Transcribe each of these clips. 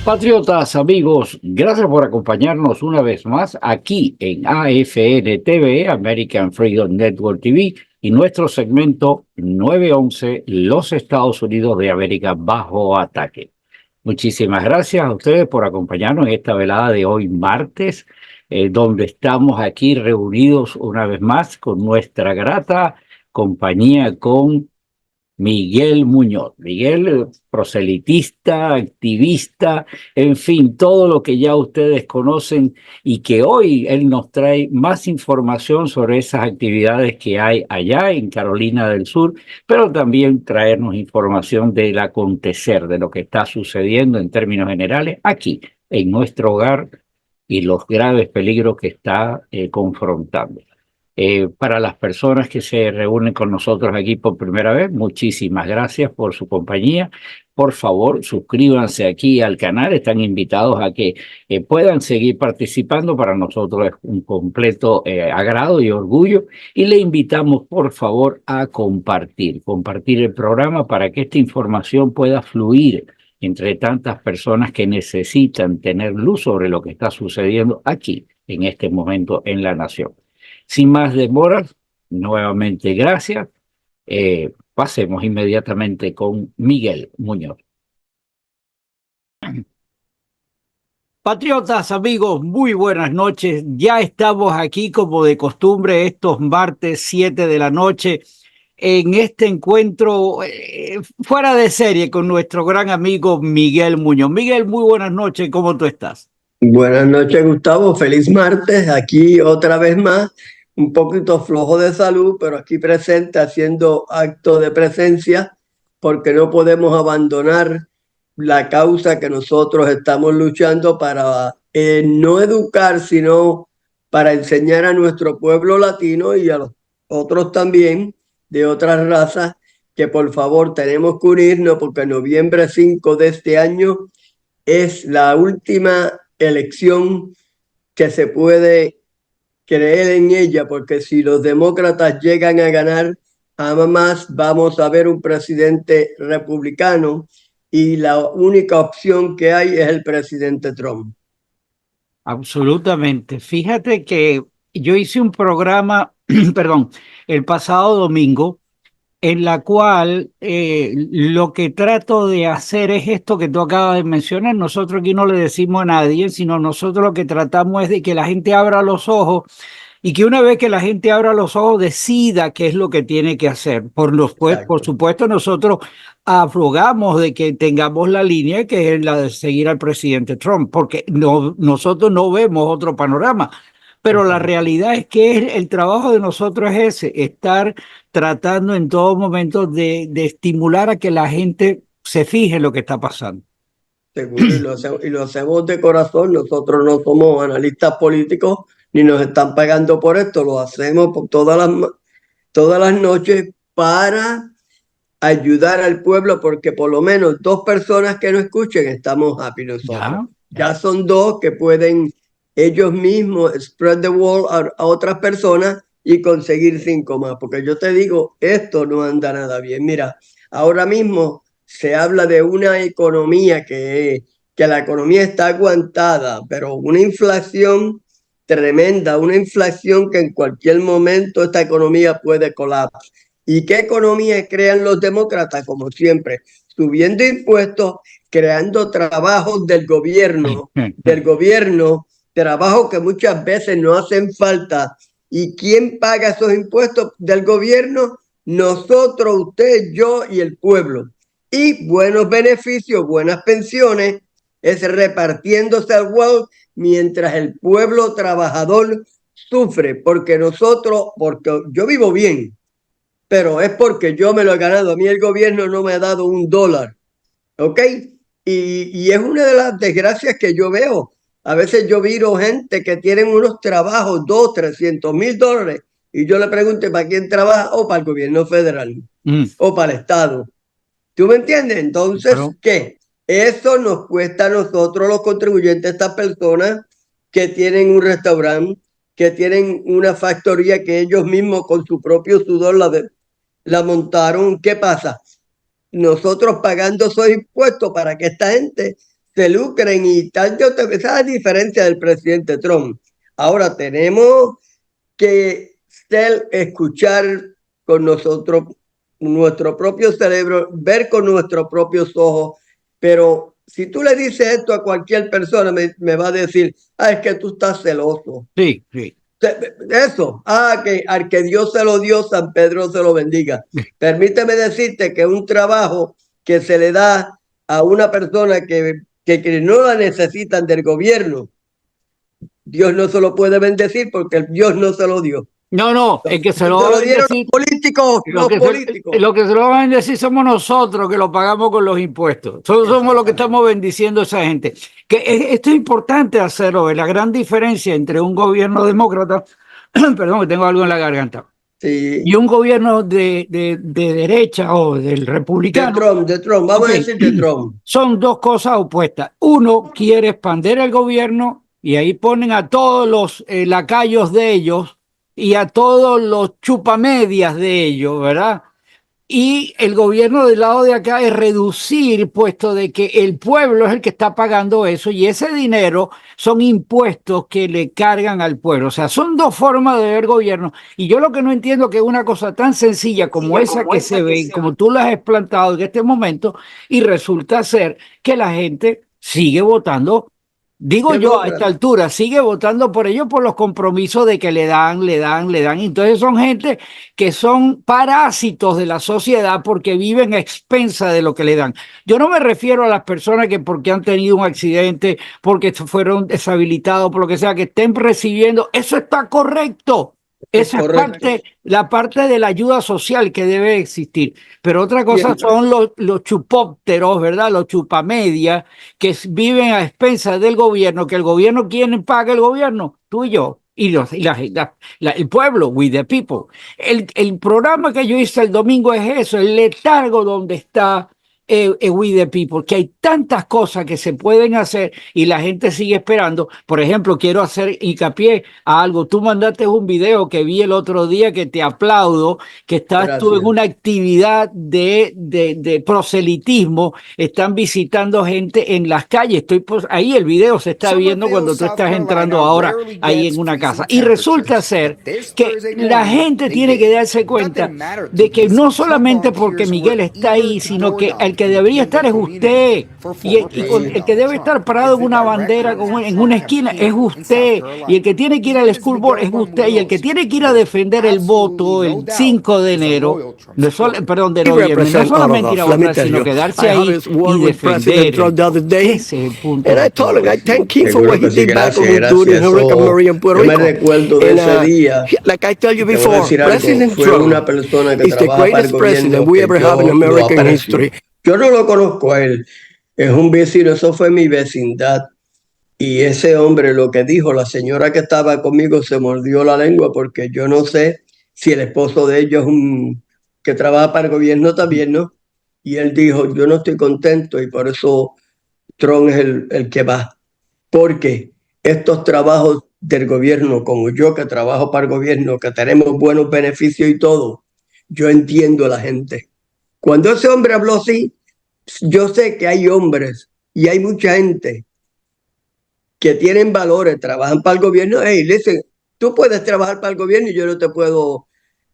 Patriotas, amigos, gracias por acompañarnos una vez más aquí en AFN TV, American Freedom Network TV, y nuestro segmento 911, los Estados Unidos de América bajo ataque. Muchísimas gracias a ustedes por acompañarnos en esta velada de hoy martes, donde estamos aquí reunidos una vez más con nuestra grata compañía con Miguel Muñoz. Miguel, proselitista, activista, en fin, todo lo que ya ustedes conocen y que hoy él nos trae más información sobre esas actividades que hay allá en Carolina del Sur, pero también traernos información del acontecer, de lo que está sucediendo en términos generales aquí en nuestro hogar y los graves peligros que está confrontando. Para las personas que se reúnen con nosotros aquí por primera vez, muchísimas gracias por su compañía. Por favor, suscríbanse aquí al canal. Están invitados a que puedan seguir participando. Para nosotros es un completo agrado y orgullo. Y le invitamos, por favor, a compartir el programa para que esta información pueda fluir entre tantas personas que necesitan tener luz sobre lo que está sucediendo aquí, en este momento, en la nación. Sin más demoras, nuevamente gracias. Pasemos inmediatamente con Miguel Muñoz. Patriotas, amigos, muy buenas noches. Ya estamos aquí como de costumbre estos martes 7 de la noche en este encuentro fuera de serie con nuestro gran amigo Miguel Muñoz. Miguel, muy buenas noches. ¿Cómo tú estás? Buenas noches, Gustavo. Feliz martes. Aquí otra vez más, un poquito flojo de salud, pero aquí presente haciendo acto de presencia porque no podemos abandonar la causa que nosotros estamos luchando para no educar, sino para enseñar a nuestro pueblo latino y a los otros también de otras razas que por favor tenemos que unirnos porque noviembre 5 de este año es la última elección que se puede creer en ella, porque si los demócratas llegan a ganar, jamás vamos a ver un presidente republicano y la única opción que hay es el presidente Trump. Absolutamente. Fíjate que yo hice un programa, perdón, el pasado domingo, en la cual lo que trato de hacer es esto que tú acabas de mencionar. Nosotros aquí no le decimos a nadie, sino nosotros lo que tratamos es de que la gente abra los ojos y que una vez que la gente abra los ojos decida qué es lo que tiene que hacer. Por supuesto, nosotros afrogamos de que tengamos la línea que es la de seguir al presidente Trump, porque nosotros no vemos otro panorama. Pero la realidad es que el trabajo de nosotros es ese, estar tratando en todo momento de estimular a que la gente se fije en lo que está pasando. Seguro, y lo hacemos de corazón. Nosotros no somos analistas políticos ni nos están pagando por esto. Lo hacemos por todas las noches para ayudar al pueblo, porque por lo menos 2 personas que no escuchen estamos happy nosotros. Ya son 2 que pueden ellos mismos spread the word a otras personas y conseguir 5 más, porque yo te digo, esto no anda nada bien. Mira, ahora mismo se habla de una economía que la economía está aguantada, pero una inflación tremenda, una inflación que en cualquier momento esta economía puede colapsar. ¿Y qué economía crean los demócratas? Como siempre, subiendo impuestos, creando trabajos del gobierno, trabajos que muchas veces no hacen falta. ¿Y quién paga esos impuestos del gobierno? Nosotros, usted, yo y el pueblo. Y buenos beneficios, buenas pensiones, es repartiéndose al wealth mientras el pueblo trabajador sufre, porque yo vivo bien, pero es porque yo me lo he ganado. A mí el gobierno no me ha dado $1, ¿ok? Y es una de las desgracias que yo veo. A veces yo miro gente que tienen unos trabajos, $200,000, $300,000, y yo le pregunto, ¿para quién trabaja? O para el gobierno federal, o para el Estado. ¿Tú me entiendes? Entonces, ¿qué? Eso nos cuesta a nosotros los contribuyentes, estas personas que tienen un restaurante, que tienen una factoría que ellos mismos con su propio sudor la montaron. ¿Qué pasa? Nosotros pagando esos impuestos para que esta gente se lucren y tal. Esa es la diferencia del presidente Trump. Ahora tenemos que escuchar con nosotros, nuestro propio cerebro, ver con nuestros propios ojos. Pero si tú le dices esto a cualquier persona, me va a decir, es que tú estás celoso. Sí, sí. Eso, que al que Dios se lo dio, San Pedro se lo bendiga. Permíteme decirte que un trabajo que se le da a una persona que no la necesitan del gobierno, Dios no se lo puede bendecir porque Dios no se lo dio. No, el que se lo Se va a lo dieron bendecir, los políticos, lo que se lo va a bendecir somos nosotros que lo pagamos con los impuestos. Somos los que estamos bendiciendo a esa gente. Esto es importante hacerlo, la gran diferencia entre un gobierno demócrata, perdón, que tengo algo en la garganta, sí, y un gobierno de derecha o del republicano. de Trump, vamos a decir de Trump. Son dos cosas opuestas. Uno quiere expandir el gobierno y ahí ponen a todos los lacayos de ellos y a todos los chupamedias de ellos, ¿verdad? Y el gobierno del lado de acá es reducir, puesto de que el pueblo es el que está pagando eso y ese dinero son impuestos que le cargan al pueblo. O sea, son dos formas de ver gobierno. Y yo lo que no entiendo es que una cosa tan sencilla como esa que se ve, como tú la has plantado en este momento, y resulta ser que la gente sigue votando. Digo yo a esta altura, sigue votando por ellos por los compromisos de que le dan. Entonces son gente que son parásitos de la sociedad porque viven a expensa de lo que le dan. Yo no me refiero a las personas que porque han tenido un accidente, porque fueron deshabilitados, por lo que sea, que estén recibiendo. Eso está correcto. Esa es la parte de la ayuda social que debe existir. Pero otra cosa son los chupópteros, ¿verdad? Los chupamedias que viven a expensas del gobierno, que el gobierno, ¿quién paga el gobierno? Tú y yo. Y el pueblo, we the people. El programa que yo hice el domingo es eso, el letargo donde está we the people, que hay tantas cosas que se pueden hacer y la gente sigue esperando. Por ejemplo, quiero hacer hincapié a algo. Tú mandaste un video que vi el otro día que te aplaudo, que estás tú en una actividad de proselitismo, están visitando gente en las calles. Ahí el video se está viendo cuando tú estás entrando ahora ahí en una casa. Y resulta ser que la gente tiene que darse cuenta de que no solamente porque Miguel está ahí, sino que el que debería estar es usted. Y el que debe estar parado en una bandera, en una esquina, es usted. Y el que tiene que ir al school board es usted. Y el que tiene que ir a defender el voto el 5 de enero, de noviembre, no solamente ir a votar, sino quedarse ahí y defender. Ese es el punto. Seguro que sí, gracias. Yo me recuerdo de ese día. Te voy a decir algo, fue una persona que trabaja para el gobierno que yo no lo conozco a él, es un vecino, eso fue mi vecindad. Y ese hombre, lo que dijo, la señora que estaba conmigo se mordió la lengua porque yo no sé si el esposo de ellos es que trabaja para el gobierno también, ¿no? Y él dijo, yo no estoy contento y por eso Trump es el que va. Porque estos trabajos del gobierno, como yo que trabajo para el gobierno, que tenemos buenos beneficios y todo, yo entiendo a la gente. Cuando ese hombre habló así, yo sé que hay hombres y hay mucha gente que tienen valores, trabajan para el gobierno. Hey, listen, tú puedes trabajar para el gobierno y yo no te puedo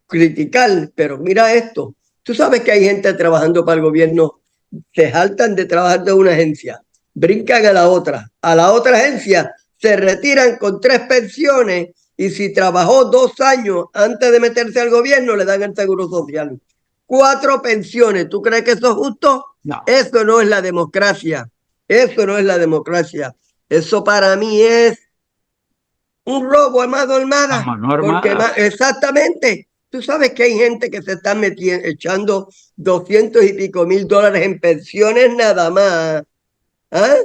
criticar, pero mira esto. Tú sabes que hay gente trabajando para el gobierno, se jaltan de trabajar de una agencia, brincan a la otra agencia, se retiran con 3 pensiones y si trabajó 2 años antes de meterse al gobierno, le dan el seguro social. 4 pensiones. ¿Tú crees que eso es justo? No. Eso no es la democracia. Eso no es la democracia. Eso para mí es un robo, amado Almada. Porque exactamente. Tú sabes que hay gente que se está echando 200 y pico mil dólares en pensiones nada más. ¿Ah?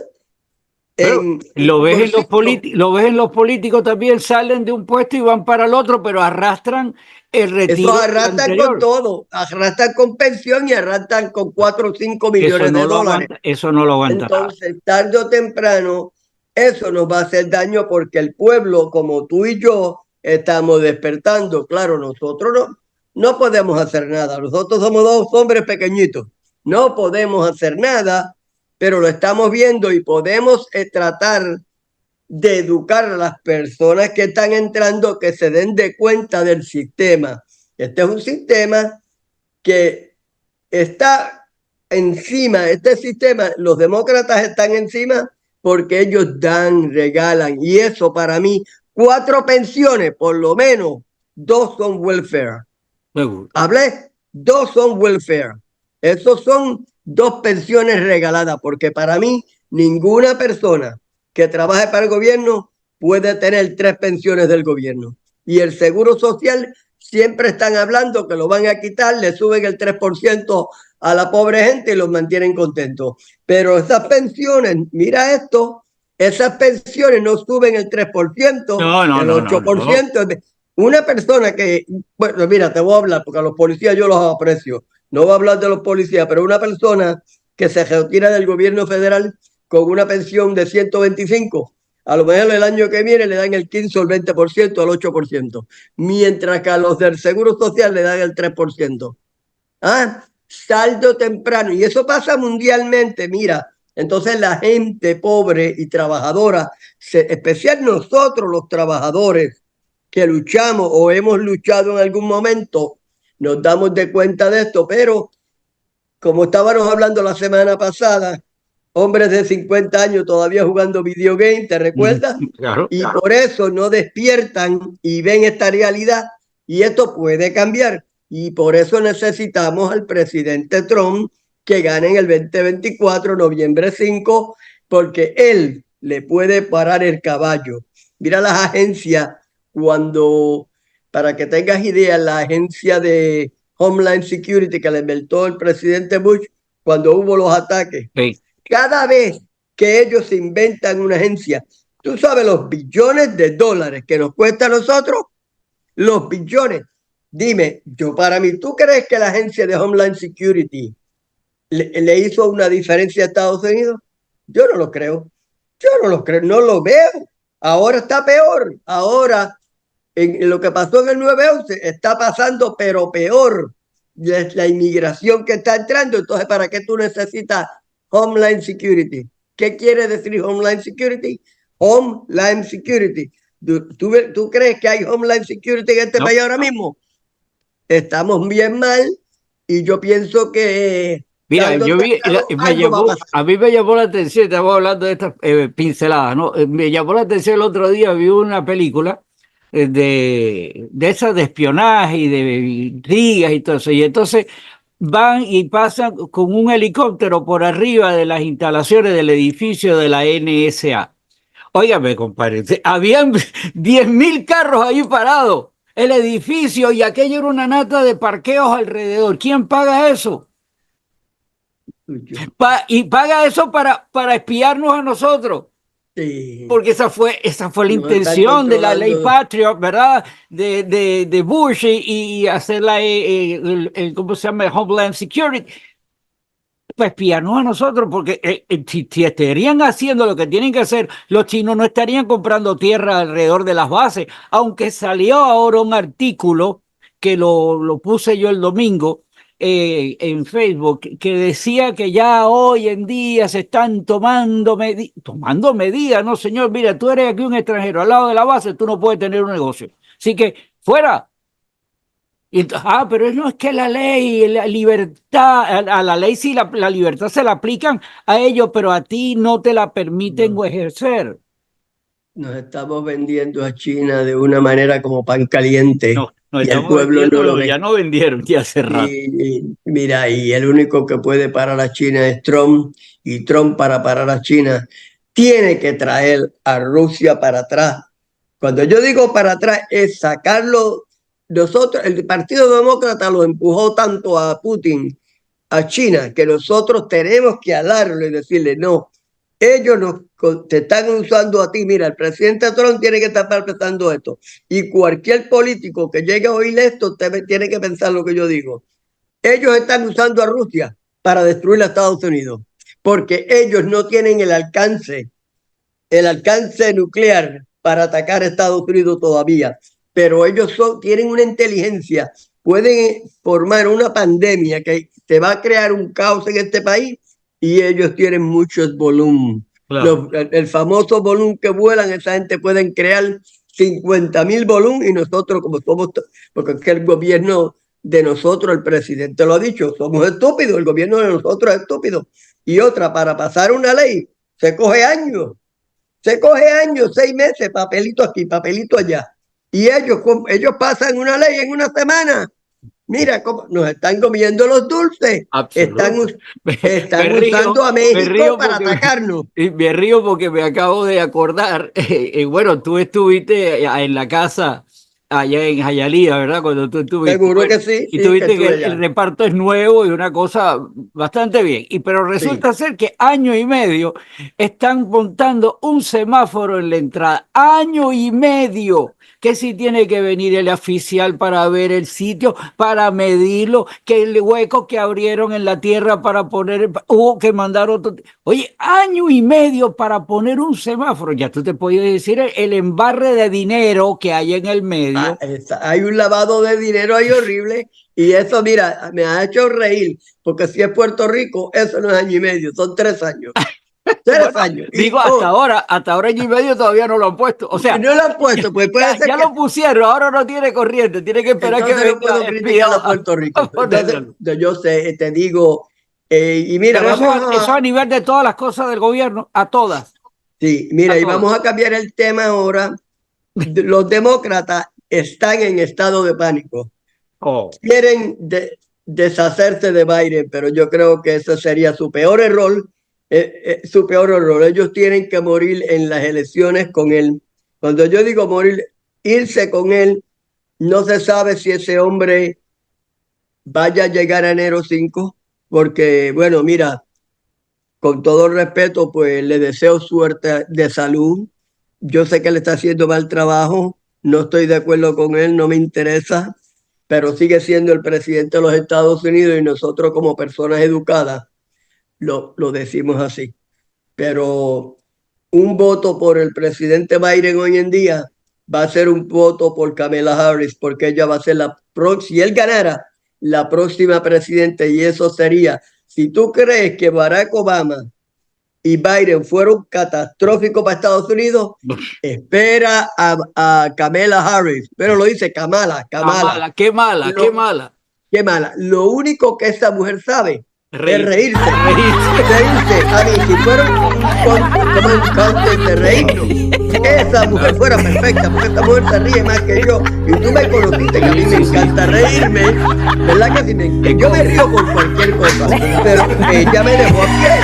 Lo ves en los políticos también, salen de un puesto y van para el otro, pero arrastran el retiro. Eso arrastran con todo, arrastran con pensión y arrastran con 4 o 5 millones de dólares. Eso no lo aguanta. Entonces, tarde o temprano, eso nos va a hacer daño porque el pueblo, como tú y yo, estamos despertando. Claro, nosotros no podemos hacer nada. Nosotros somos 2 hombres pequeñitos. No podemos hacer nada, pero lo estamos viendo y podemos tratar de educar a las personas que están entrando que se den de cuenta del sistema. Este es un sistema que está encima, este sistema, los demócratas están encima porque ellos dan, regalan, y eso para mí, 4 pensiones, por lo menos, 2 son welfare. Hablé, 2 son welfare. Esos son 2 pensiones regaladas, porque para mí, ninguna persona que trabaje para el gobierno puede tener 3 pensiones del gobierno. Y el seguro social siempre están hablando que lo van a quitar, le suben el 3% a la pobre gente y los mantienen contentos. Pero esas pensiones, mira esto, esas pensiones no suben el 3%, el 8%. Una persona que, bueno, mira, te voy a hablar porque a los policías yo los aprecio. No voy a hablar de los policías, pero una persona que se retira del gobierno federal con una pensión de 125, a lo mejor el año que viene le dan el 15 o el 20%, el 8%, mientras que a los del Seguro Social le dan el 3%. Ah, saldo temprano. Y eso pasa mundialmente, mira. Entonces la gente pobre y trabajadora, especial nosotros los trabajadores que luchamos o hemos luchado en algún momento, nos damos de cuenta de esto, pero como estábamos hablando la semana pasada, hombres de 50 años todavía jugando videogame, ¿te recuerdas? Claro. Y por eso no despiertan y ven esta realidad y esto puede cambiar. Y por eso necesitamos al presidente Trump que gane en el 2024, noviembre 5, porque él le puede parar el caballo. Mira las agencias cuando, para que tengas idea, la agencia de Homeland Security que le inventó el presidente Bush cuando hubo los ataques. Sí. Cada vez que ellos inventan una agencia, tú sabes los billones de dólares que nos cuesta a nosotros, los billones. Dime, yo para mí, ¿tú crees que la agencia de Homeland Security le hizo una diferencia a Estados Unidos? Yo no lo creo. Yo no lo creo, no lo veo. Ahora está peor. Ahora, en lo que pasó en el 9/11, está pasando, pero peor. La inmigración que está entrando. Entonces, ¿para qué tú necesitas Homeland Security? ¿Qué quiere decir Homeland Security? Homeland Security. ¿Tú crees que hay Homeland Security en este país ahora mismo? Estamos bien mal y yo pienso que Mira, yo vi, a mí me llamó la atención, estamos hablando de estas pinceladas, ¿no? Me llamó la atención el otro día, vi una película de esas de espionaje y de intrigas y todo eso, y entonces van y pasan con un helicóptero por arriba de las instalaciones del edificio de la NSA. Óigame, compadre, habían 10.000 carros ahí parados, el edificio, y aquello era una nata de parqueos alrededor. ¿Quién paga eso? Y paga eso para espiarnos a nosotros. Sí. Porque esa fue la intención de la ley Patriot, ¿verdad? De Bush y hacer ¿cómo se llama? Homeland Security. Para espiarnos a nosotros, porque si estarían haciendo lo que tienen que hacer, los chinos no estarían comprando tierra alrededor de las bases, aunque salió ahora un artículo que lo puse yo el domingo en Facebook, que decía que ya hoy en día se están tomando medidas. No, señor, mira, tú eres aquí un extranjero al lado de la base, tú no puedes tener un negocio. Así que fuera. Pero no es que la ley, la libertad, a la ley sí la libertad se la aplican a ellos, pero a ti no te la permiten ejercer. Nos estamos vendiendo a China de una manera como pan caliente. No, y el pueblo no lo ve. Ya no vendieron, ya hace rato. Mira, y el único que puede parar a China es Trump, y Trump para parar a China tiene que traer a Rusia para atrás. Cuando yo digo para atrás es sacarlo. Nosotros, el Partido Demócrata lo empujó tanto a Putin, a China, que nosotros tenemos que alarlo y decirle no. Ellos te están usando a ti. Mira, el presidente Trump tiene que estar pensando esto. Y cualquier político que llegue a oír esto tiene que pensar lo que yo digo. Ellos están usando a Rusia para destruir a Estados Unidos. Porque ellos no tienen el alcance nuclear para atacar a Estados Unidos todavía. Pero ellos tienen una inteligencia. Pueden formar una pandemia que te va a crear un caos en este país y ellos tienen muchos volumen. Claro. El famoso volumen que vuelan, esa gente pueden crear 50.000 volumen y nosotros como somos, porque es que el gobierno de nosotros, el presidente lo ha dicho, somos estúpidos, el gobierno de nosotros es estúpido. Y otra, para pasar una ley, se coge años, 6 meses, papelito aquí, papelito allá. Y ellos pasan una ley en una semana. Mira cómo nos están comiendo los dulces. Absoluto. Están Me río, usando a me México río para porque atacarnos. me río porque me acabo de acordar. Bueno, tú estuviste en la casa allá en Jayalía, ¿verdad? Cuando tú estuviste. Seguro Bueno, que sí, y sí, que tuviste que estuve el allá. reparto es nuevo y una cosa bastante bien. Pero Sí. resulta ser que año y medio están montando un semáforo en la entrada. Año y medio. Que si tiene que venir el oficial para ver el sitio, para medirlo, que el hueco que abrieron en la tierra para poner, hubo que mandar otro. Oye, año y medio para poner un semáforo. Ya tú te puedes decir el embarre de dinero que hay en el medio. Hay un lavado de dinero ahí horrible y eso, mira, me ha hecho reír, porque si es Puerto Rico, eso no es año y medio, son 3 años. Tres Bueno, años. digo, hasta ahora año y medio todavía no lo han puesto. O Y sea, no lo han puesto, pues puede ser ya que lo pusieron, ahora no tiene corriente, tiene que esperar que entonces no venga puedo el criticar a a Puerto Rico. Entonces, ponerlo. yo sé, te digo, y mira, Pero vamos eso a a, nivel de todas las cosas del gobierno, a todas, sí, a mira, y todas. vamos a cambiar el tema ahora. Los demócratas están en estado de pánico. Oh, Quieren deshacerse de Biden, pero yo creo que ese sería su peor error. Su peor error. Ellos tienen que morir en las elecciones con él. Cuando yo digo morir, irse con él, no se sabe si ese hombre vaya a llegar a enero 5, porque, bueno, mira, con todo respeto, pues le deseo suerte de salud. Yo sé que le está haciendo mal trabajo, no estoy de acuerdo con él, no me interesa, pero sigue siendo el presidente de los Estados Unidos y nosotros como personas educadas lo decimos así. Pero un voto por el presidente Biden hoy en día va a ser un voto por Kamala Harris, porque ella va a ser la próxima, si él ganara, la próxima presidenta, y eso sería, si tú crees que Barack Obama y Biden fueron catastróficos para Estados Unidos, espera a Kamala Harris, pero lo dice Kamala. mala, qué mala, qué Lo, mala. qué mala. Lo único que esa mujer sabe es Reírse, reírse. reírse. Reírse. A mí, si fuera como un contest de reírnos, esa mujer fuera perfecta, porque esta mujer se ríe más que yo. Y tú me conociste que a mí me encanta reírme, ¿verdad que sí? Yo me río por cualquier cosa, pero ella me dejó a pie,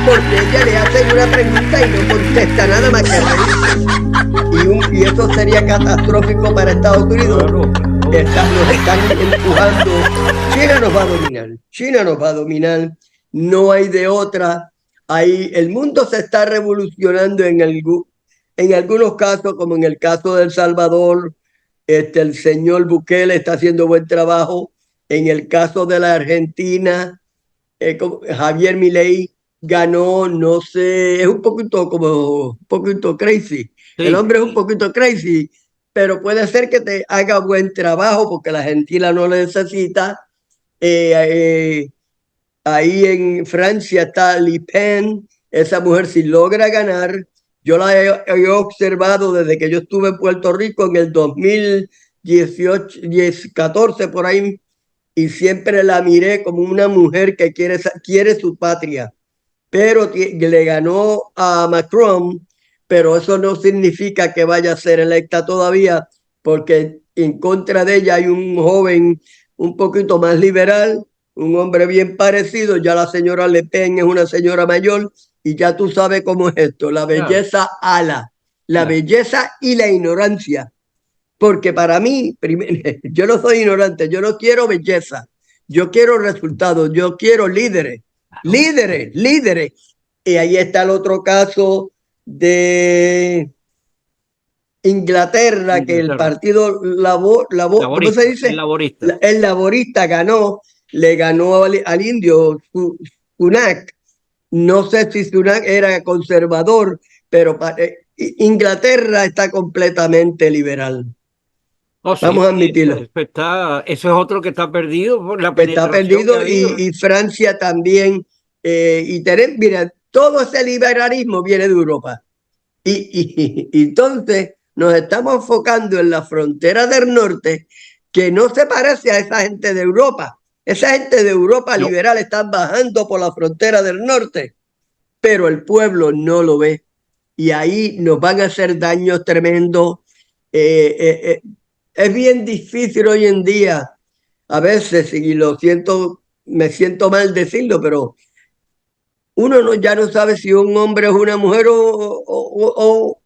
porque ella le hace una pregunta y no contesta nada más que reírse. Y eso sería catastrófico para Estados Unidos. Claro, claro. Nos están empujando. China nos va a dominar. China nos va a dominar. No hay de otra. Ahí el mundo se está revolucionando en algunos casos, como en el caso de El Salvador. El señor Bukele está haciendo buen trabajo. En el caso de la Argentina, Javier Milei ganó, no sé, es un poquito crazy. El Sí, hombre es un poquito crazy, pero puede ser que te haga buen trabajo porque la Argentina no le necesita. Eh, eh, Ahí en Francia está Le Pen, esa mujer si logra ganar, yo la he observado desde que yo estuve en Puerto Rico en el 2018, 14 por ahí, y siempre la miré como una mujer que quiere su patria, pero le ganó a Macron, pero eso no significa que vaya a ser electa todavía, porque en contra de ella hay un joven un poquito más liberal, un hombre bien parecido, ya la señora Le Pen es una señora mayor, y ya tú sabes cómo es esto, la claro, belleza ala, la claro. belleza y la ignorancia. Porque para mí, yo no soy ignorante, yo no quiero belleza, yo quiero resultados, yo quiero líderes, Claro. líderes, líderes. Y ahí está el otro caso de Inglaterra, que el Inglaterra, partido ¿cómo se laborista, el dice? laborista. El laborista ganó, le ganó al indio Sunak. No sé si Sunak era conservador, pero Inglaterra está completamente liberal. Oh, sí, Vamos a sí, admitirlo. eso es otro que está perdido por la Está penetración que ha perdido habido. y Francia también y tenemos, mira, todo ese liberalismo viene de Europa. Y entonces nos estamos enfocando en la frontera del norte, que no se parece a esa gente de Europa. Esa gente de Europa No, liberal está bajando por la frontera del norte, pero el pueblo no lo ve. Y ahí nos van a hacer daños tremendos. Es bien difícil hoy en día, a veces, y lo siento, me siento mal decirlo, pero uno no, ya no sabe si un hombre es una mujer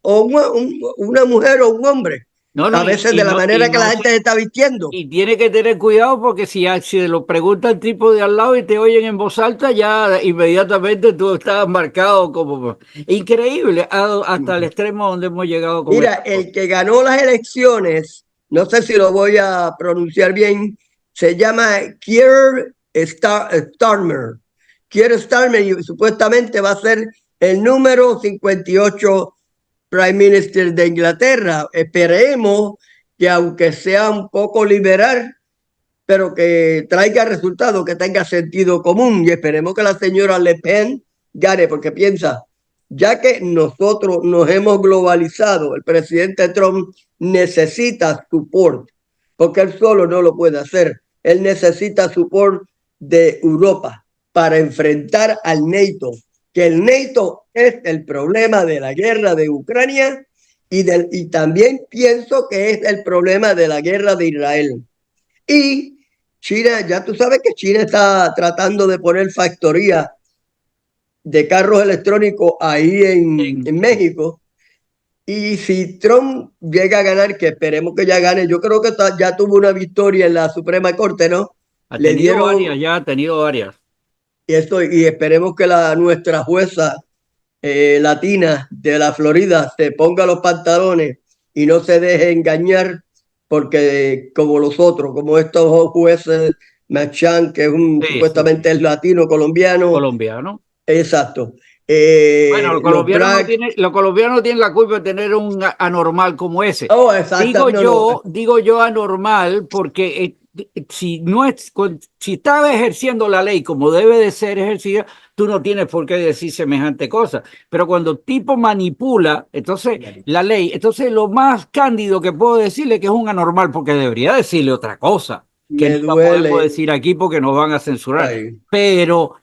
una mujer o un hombre. no, no, A veces de la manera que la gente se está vistiendo. y tiene que tener cuidado porque si lo pregunta el tipo de al lado y te oyen en voz alta, ya inmediatamente tú estás marcado como increíble, hasta el extremo donde hemos llegado con Mira, esto. el que ganó las elecciones, no sé si lo voy a pronunciar bien, se llama Starmer. Keir Starmer y supuestamente va a ser el número 58 Prime Minister de Inglaterra. Esperemos que aunque sea un poco liberal, pero que traiga resultados, que tenga sentido común y esperemos que la señora Le Pen gane, porque piensa, ya que nosotros nos hemos globalizado, el presidente Trump necesita support, porque él solo no lo puede hacer. Él necesita support de Europa para enfrentar al NATO, que el NATO es el problema de la guerra de Ucrania y también pienso que es el problema de la guerra de Israel. Y China, ya tú sabes que China está tratando de poner factorías de carros electrónicos ahí en México. Y si Trump llega a ganar, que esperemos que ya gane, yo creo que ya tuvo una victoria en la Suprema Corte, ¿no? Ha Le tenido dieron varias, ya ha tenido varias. esto y esperemos que nuestra jueza latina de la Florida se ponga los pantalones y no se deje engañar, porque como los otros, como estos jueces, Machan, que es Sí, sí, sí. supuestamente es latino, colombiano, Colombiano. exacto. Bueno, Los Bragg, los colombianos no tienen la culpa de tener un anormal como ese. oh, exacto, no, no, Digo yo anormal porque si no es, si estás ejerciendo la ley como debe de ser ejercida, tú no tienes por qué decir semejante cosa. Pero cuando tipo manipula, entonces la ley, entonces lo más cándido que puedo decirle que es un anormal, porque debería decirle otra cosa que me nunca podemos duele. decir aquí porque nos van a censurar. Ay, Pero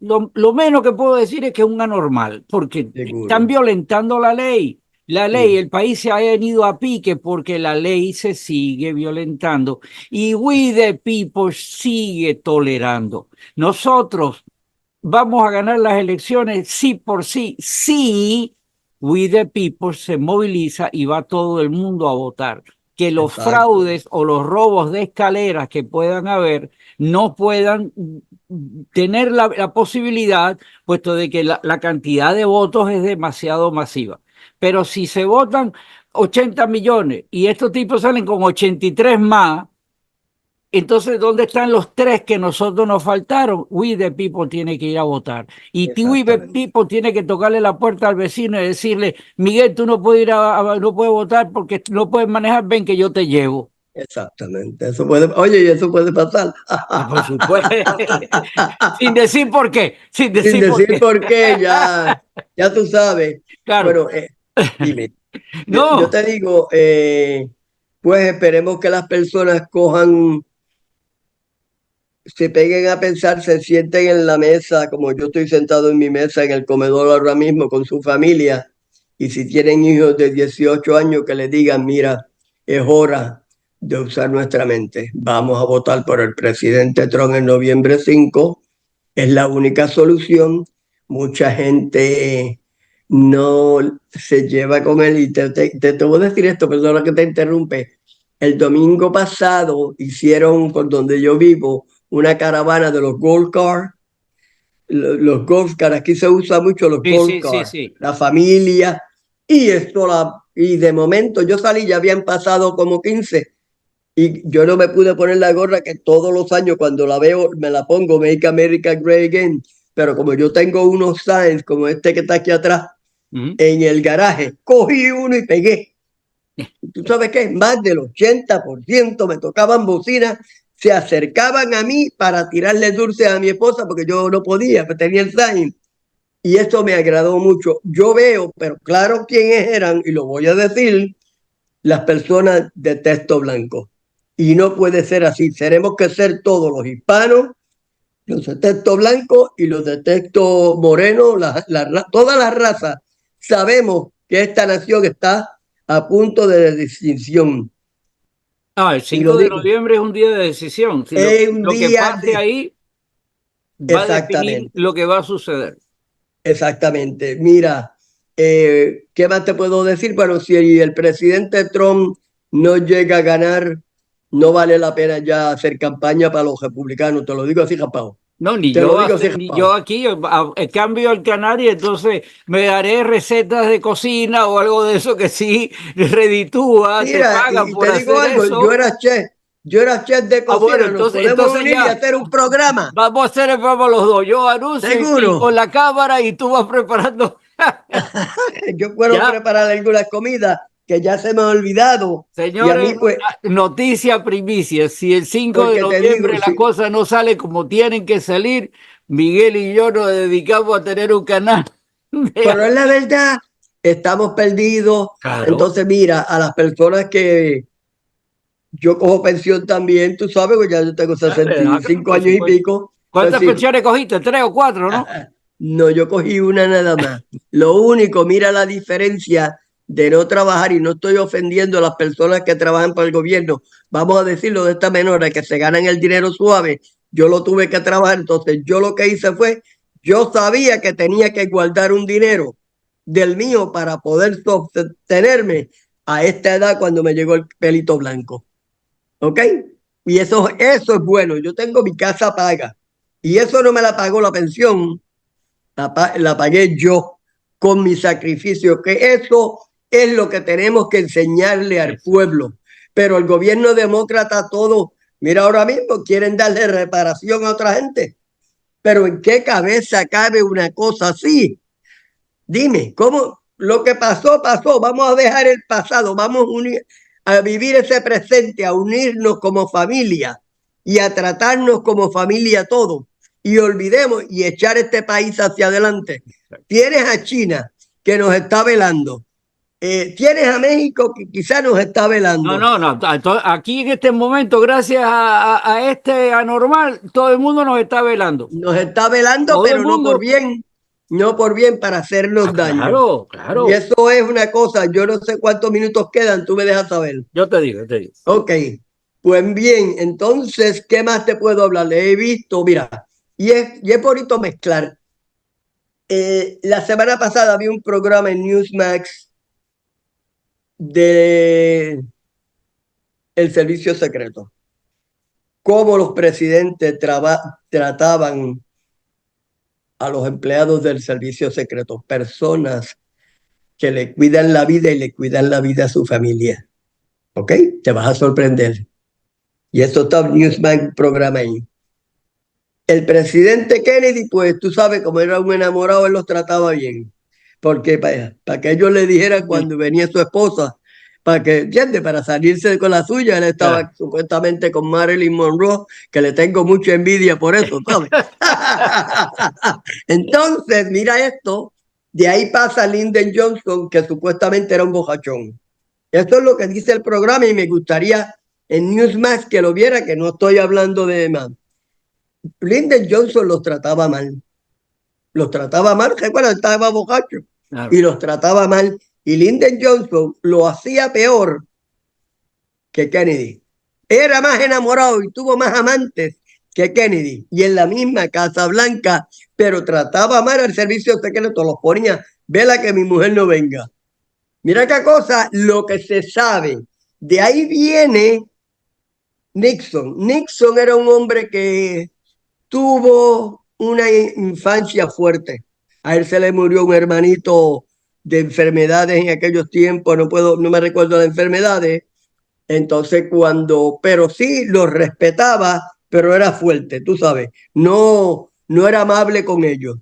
lo menos que puedo decir es que es un anormal, porque están seguro. violentando la ley. La ley, Sí, el país se ha venido a pique porque la ley se sigue violentando y we the people sigue tolerando. Nosotros vamos a ganar las elecciones sí por sí, sí, we the people se moviliza y va todo el mundo a votar. Que los exacto. fraudes o los robos de escaleras que puedan haber no puedan tener la posibilidad, puesto de que la cantidad de votos es demasiado masiva. Pero si se votan 80 millones y estos tipos salen con 83 más, entonces, ¿dónde están los tres que nosotros nos faltaron? We the people tiene que ir a votar. Y we the Exactamente. people tiene que tocarle la puerta al vecino y decirle, Miguel, tú no puedes ir no puedes votar porque no puedes manejar, ven que yo te llevo. Exactamente. Eso puede, oye, y eso puede pasar. Por supuesto. Sin decir por qué. Sin Sin decir por decir qué. por qué, ya tú sabes. Claro. Bueno, dime, yo No. te digo, pues esperemos que las personas se peguen a pensar, se sienten en la mesa, como yo estoy sentado en mi mesa en el comedor ahora mismo con su familia, y si tienen hijos de 18 años, que les digan, mira, es hora de usar nuestra mente. Vamos a votar por el presidente Trump en noviembre 5. Es la única solución. Mucha gente no se lleva con él. Y te voy a decir esto, perdona que te interrumpe. El domingo pasado hicieron, por donde yo vivo, una caravana de los Gold Car. Los Gold Car, aquí se usa mucho los Sí, Gold sí, sí, Car, sí. la familia. Y de momento yo salí, ya habían pasado como 15. Y yo no me pude poner la gorra que todos los años cuando la veo me la pongo, Make America Great Again. Pero como yo tengo unos signs como este que está aquí atrás Ujú. en el garaje, cogí uno y pegué. ¿Tú sabes qué? Más del 80% me tocaban bocinas se acercaban a mí para tirarle dulces a mi esposa porque yo no podía, pues tenía el Alzheimer. Y eso me agradó mucho. Yo veo, pero claro quiénes eran, y lo voy a decir, las personas de texto blanco. Y no puede ser así. Tenemos que ser todos los hispanos, los de texto blanco y los de texto moreno, todas las razas. Sabemos que esta nación está a punto de distinción. El Y lo 5 de digo, noviembre es un día de decisión. Si es un lo que día pase de... ahí va a definir Exactamente, lo que va a suceder. exactamente. Mira, ¿qué más te puedo decir? Bueno, si el presidente Trump no llega a ganar, no vale la pena ya hacer campaña para los republicanos. Te lo digo así, Japón. No, Te lo digo así, ni yo Japón. aquí cambio el canal y entonces me daré recetas de cocina o algo de eso que sí reditúa, te Mira, pagan y por te digo hacer algo, eso. yo era chef de Bueno, cocina, nos podemos entonces unir y ya hacer un programa. vamos a hacer el programa los dos. Yo anuncio y Seguro. con la cámara y tú vas preparando. Yo puedo Ya, preparar algunas comidas que ya se me han olvidado. Y a señores, mí, pues, noticia primicia. Si el 5 de porque te digo, noviembre las sí. cosas no salen como tienen que salir, Miguel y yo nos dedicamos a tener un canal. Pero es la verdad, estamos perdidos. Claro. Entonces, mira, a las personas que yo cojo pensión también, tú sabes, que ya yo tengo sesenta y ¿Verdad? cinco Por años y supuesto. pico. Pues ¿Cuántas sí, pensiones cogiste? ¿Tres o cuatro, no? no, yo cogí una nada más. Lo único, mira la diferencia de no trabajar, y no estoy ofendiendo a las personas que trabajan para el gobierno. Vamos a decirlo de esta manera, que se ganan el dinero suave. Yo lo tuve que trabajar, entonces yo lo que hice fue, yo sabía que tenía que guardar un dinero del mío para poder sostenerme a esta edad cuando me llegó el pelito blanco. ¿Ok? Y eso es bueno. Yo tengo mi casa paga. Y eso no me la pagó la pensión, la pagué yo con mi sacrificio, que eso es lo que tenemos que enseñarle al Exacto. pueblo. Pero el gobierno demócrata todo, mira, ahora mismo quieren darle reparación a otra gente. Pero ¿en qué cabeza cabe una cosa así? Dime, ¿cómo lo que pasó, pasó? Vamos a dejar el pasado, vamos a vivir ese presente, a unirnos como familia y a tratarnos como familia todos. Y olvidemos y echar este país hacia adelante. Tienes a China que nos está velando. Tienes a México que quizás nos está No, velando. no, no. Aquí en este momento, gracias a este anormal, todo el mundo nos está velando. Nos está velando, Todo el pero no por mundo. bien, no por bien para hacernos daño. Claro, Y claro. eso es una cosa, yo no sé cuántos minutos quedan, tú me dejas saber. Yo te digo. Ok, pues bien, entonces, ¿qué más te puedo hablar? Le he visto, mira, y es bonito mezclar. La semana pasada vi un programa en Newsmax de el servicio secreto, cómo los presidentes trataban a los empleados del servicio secreto, personas que le cuidan la vida y le cuidan la vida a su familia. ¿Ok? Te vas a sorprender. Y eso está en Newsmax programa ahí. El presidente Kennedy, pues tú sabes, como era un enamorado, él los trataba bien. Porque para que ellos le dijeran Sí, cuando venía su esposa, para que, ¿entiendes? Para salirse con la suya, él ya. estaba supuestamente con Marilyn Monroe, que le tengo mucha envidia por eso, ¿sabes? Entonces, mira esto, de ahí pasa Lyndon Johnson, que supuestamente era un bojachón. Esto es lo que dice el programa y me gustaría en Newsmax que lo viera, que no estoy hablando de más. Lyndon Johnson los trataba mal, recuerda, estaba bocacho y Claro. los trataba mal. Y Lyndon Johnson lo hacía peor que Kennedy. Era más enamorado y tuvo más amantes que Kennedy. Y en la misma Casa Blanca, pero trataba mal al servicio secreto, los ponía, vela que mi mujer no venga. Mira qué cosa, lo que se sabe. De ahí viene Nixon. Nixon era un hombre que tuvo una infancia fuerte. A él se le murió un hermanito de enfermedades en aquellos tiempos, no me recuerdo las enfermedades. Entonces pero sí lo respetaba, pero era fuerte, tú sabes, no era amable con ellos.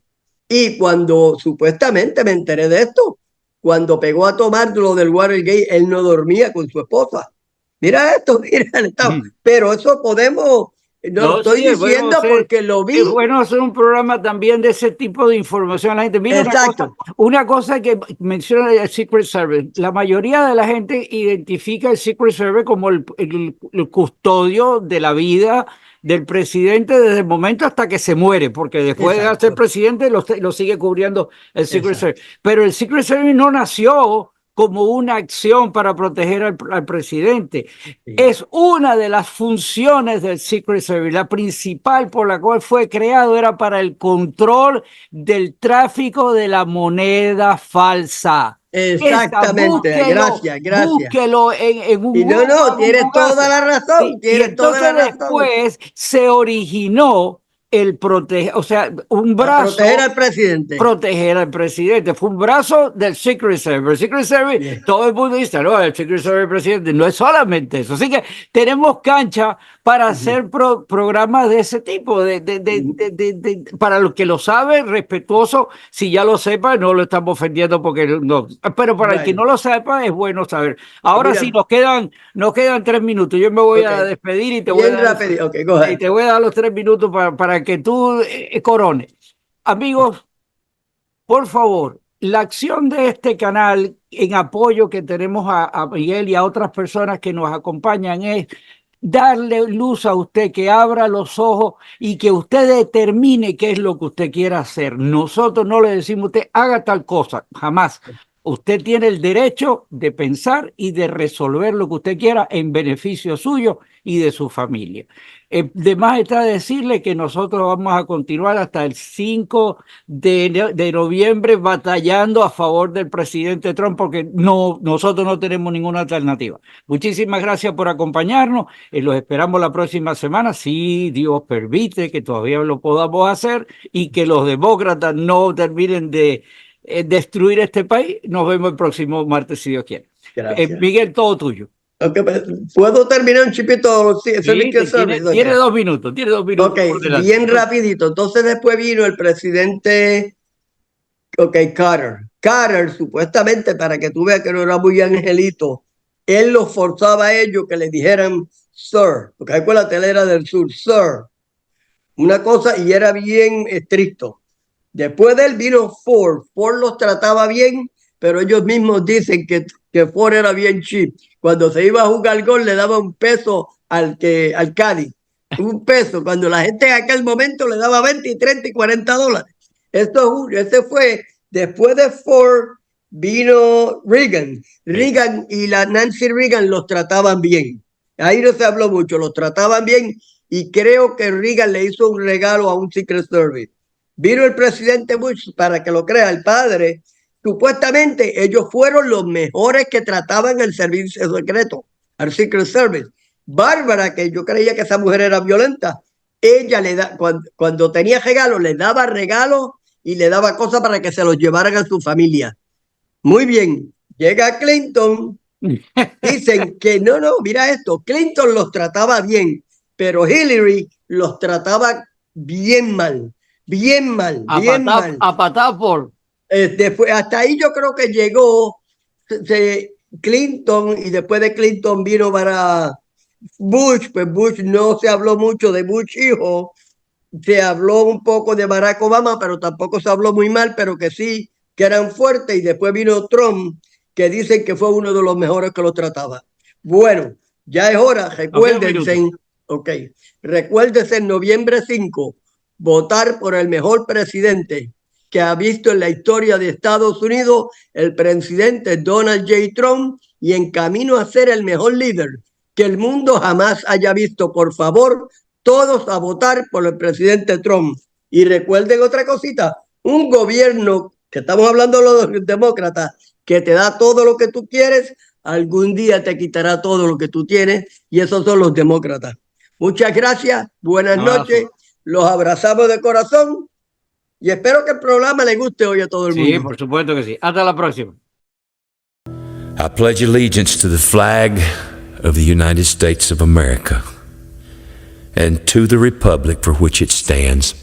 Y cuando supuestamente me enteré de esto, cuando pegó a tomar lo del Watergate, él no dormía con su esposa. mira esto, mira el Estado. Pero eso podemos, no estoy sí, diciendo porque lo vi. Es bueno hacer un programa también de ese tipo de información a la gente. Mira, Exacto. Una cosa que menciona el Secret Service. La mayoría de la gente identifica el Secret Service como el custodio de la vida del presidente desde el momento hasta que se muere, porque después de ser presidente lo sigue cubriendo el Secret Service. Pero el Secret Service no nació como una acción para proteger al presidente. Sí. Es una de las funciones del Secret Service. La principal por la cual fue creado era para el control del tráfico de la moneda falsa. Exactamente, gracias. Búsquelo en un... Y no, tienes toda la razón. Y entonces después se originó el proteger, o sea, un brazo... Proteger al presidente. Proteger al presidente. Fue un brazo del Secret Service. El Secret Service, todo el mundo dice, no, el Secret Service presidente, no es solamente eso. Así que tenemos cancha para hacer programas de ese tipo, para los que lo saben, respetuoso, si ya lo sepa, no lo estamos ofendiendo porque no, pero para el que no lo sepa, es bueno saber. Ahora sí, nos quedan 3 minutos. Yo me voy a despedir y te voy a dar los 3 minutos para que tú corones. Amigos, por favor, la acción de este canal en apoyo que tenemos a Miguel y a otras personas que nos acompañan es darle luz a usted, que abra los ojos y que usted determine qué es lo que usted quiera hacer. Nosotros no le decimos a usted, haga tal cosa, jamás. Usted tiene el derecho de pensar y de resolver lo que usted quiera en beneficio suyo y de su familia. De más está decirle que nosotros vamos a continuar hasta el 5 de noviembre batallando a favor del presidente Trump porque nosotros no tenemos ninguna alternativa. Muchísimas gracias por acompañarnos y los esperamos la próxima semana, si Dios permite que todavía lo podamos hacer y que los demócratas no terminen de destruir este país. Nos vemos el próximo martes, si Dios quiere. Miguel, todo tuyo. Okay, ¿puedo terminar un chipito? Sí, tiene 2 minutos. Ok, bien rapidito. Entonces después vino el presidente Carter. Carter, supuestamente, para que tú veas que no era muy angelito, él los forzaba a ellos que le dijeran sir, porque acuérdate, él era del sur, sir. Una cosa, y era bien estricto. Después de él vino Ford. Ford los trataba bien, pero ellos mismos dicen que Ford era bien cheap. Cuando se iba a jugar gol le daba $1 al Cádiz. $1. Cuando la gente en aquel momento le daba 20 y 30 y $40. Ese fue, después de Ford vino Reagan. Reagan y la Nancy Reagan los trataban bien. Ahí no se habló mucho, los trataban bien y creo que Reagan le hizo un regalo a un Secret Service. Vino el presidente Bush, para que lo crea, el padre. Supuestamente ellos fueron los mejores que trataban el servicio secreto, al Secret Service. Bárbara, que yo creía que esa mujer era violenta, ella cuando tenía regalos, le daba regalos y le daba cosas para que se los llevaran a su familia. Muy bien, llega Clinton, dicen que no, mira esto, Clinton los trataba bien, pero Hillary los trataba bien mal. A patar por. Después, hasta ahí yo creo que llegó Clinton y después de Clinton vino para Bush. Pues Bush no se habló mucho de Bush hijo, se habló un poco de Barack Obama, pero tampoco se habló muy mal, pero que sí, que eran fuertes. Y después vino Trump, que dicen que fue uno de los mejores que lo trataba. Bueno, ya es hora, recuérdense en noviembre 5, votar por el mejor presidente que ha visto en la historia de Estados Unidos, el presidente Donald J. Trump, y en camino a ser el mejor líder que el mundo jamás haya visto. Por favor, todos a votar por el presidente Trump. Y recuerden otra cosita, un gobierno, que estamos hablando de los demócratas, que te da todo lo que tú quieres, algún día te quitará todo lo que tú tienes, y esos son los demócratas. Muchas gracias, buenas noches, los abrazamos de corazón y espero que el programa le guste hoy a todo el mundo. Sí, por supuesto que sí. Hasta la próxima. I pledge allegiance to the flag of the United States of America and to the republic for which it stands,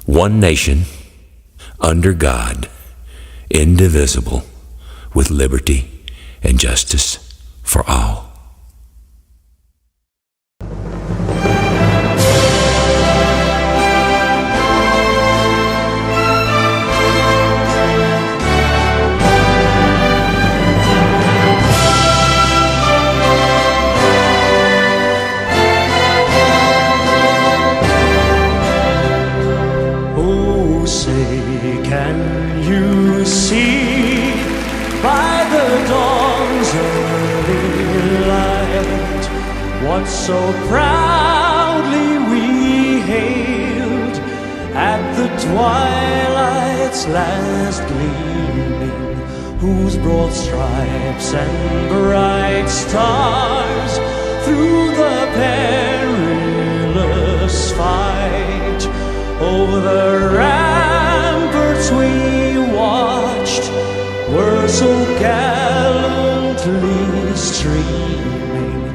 one nation, under God, indivisible, with liberty and justice for all. say, can you see by the dawn's early light what so proudly we hailed at the twilight's last gleaming, whose broad stripes and bright stars through the perilous fight over the ramparts we watched were so gallantly streaming,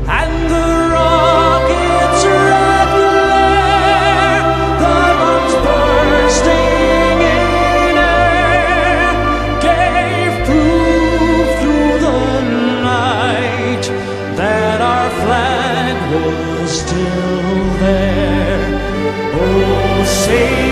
and the rockets' red glare, the bombs bursting in air, gave proof through the night that our flag was still there. Oh, say